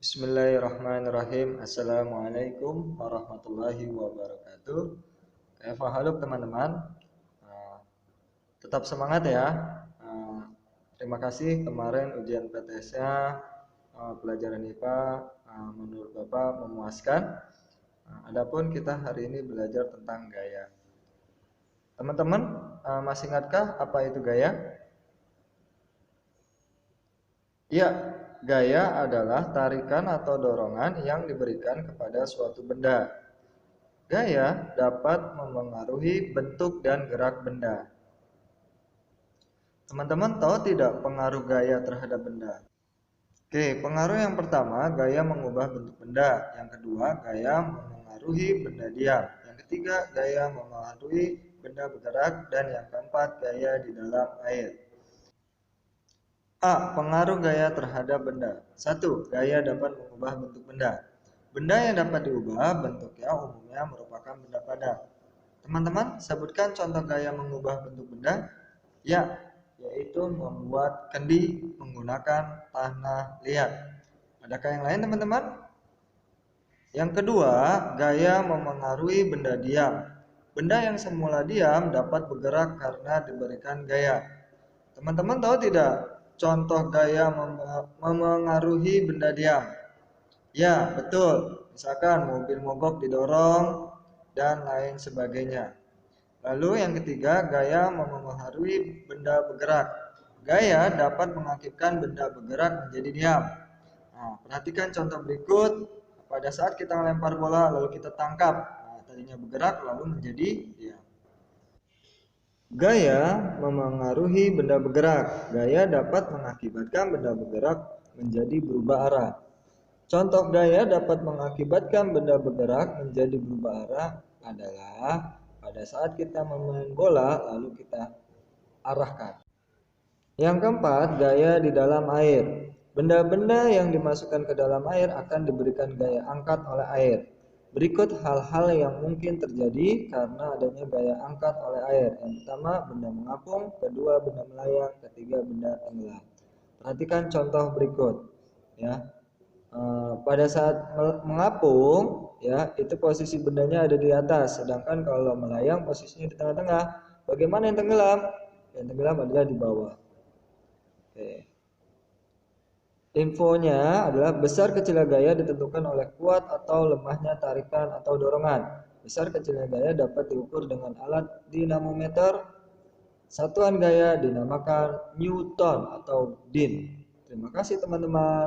Bismillahirrahmanirrahim. Assalamualaikum warahmatullahi wabarakatuh. Halo teman-teman. Uh, Tetap semangat ya. Terima kasih kemarin ujian PTS-nya pelajaran IPA menurut Bapak memuaskan. Adapun kita hari ini belajar tentang gaya. Teman-teman masih ingatkah apa itu gaya? Ya, gaya adalah tarikan atau dorongan yang diberikan kepada suatu benda. Gaya dapat memengaruhi bentuk dan gerak benda. Teman-teman tahu tidak pengaruh gaya terhadap benda? Oke, pengaruh yang pertama, gaya mengubah bentuk benda. Yang kedua, gaya memengaruhi benda diam. Yang ketiga, gaya memengaruhi benda bergerak. Dan yang keempat, gaya di dalam air. A. Pengaruh gaya terhadap benda. 1. Gaya dapat mengubah bentuk benda. Benda yang dapat diubah bentuknya umumnya merupakan benda padat. Teman-teman, sebutkan contoh gaya mengubah bentuk benda. Ya, yaitu membuat kendi menggunakan tanah liat. Adakah yang lain, teman-teman? Yang kedua, gaya memengaruhi benda diam. Benda yang semula diam dapat bergerak karena diberikan gaya. Teman-teman tahu tidak contoh gaya memengaruhi benda diam? Ya, betul. Misalkan mobil mogok didorong dan lain sebagainya. Lalu yang ketiga, gaya memengaruhi benda bergerak. Gaya dapat mengakibatkan benda bergerak menjadi diam. Nah, perhatikan contoh berikut. Pada saat kita melempar bola lalu kita tangkap, tadinya bergerak lalu menjadi diam. Gaya memengaruhi benda bergerak. Gaya dapat mengakibatkan benda bergerak menjadi berubah arah. Contoh gaya dapat mengakibatkan benda bergerak menjadi berubah arah adalah pada saat kita memain bola lalu kita arahkan. Yang keempat, gaya di dalam air. Benda-benda yang dimasukkan ke dalam air akan diberikan gaya angkat oleh air. Berikut hal-hal yang mungkin terjadi karena adanya gaya angkat oleh air. Yang pertama, benda mengapung. Kedua, benda melayang. Ketiga, benda tenggelam. Perhatikan contoh berikut. Ya, pada saat mengapung, ya itu posisi bendanya ada di atas. Sedangkan kalau melayang posisinya di tengah-tengah. Bagaimana yang tenggelam? Yang tenggelam adalah di bawah. Oke. Infonya adalah besar kecilnya gaya ditentukan oleh kuat atau lemahnya tarikan atau dorongan. Besar kecilnya gaya dapat diukur dengan alat dinamometer. Satuan gaya dinamakan Newton atau Din. Terima kasih teman-teman.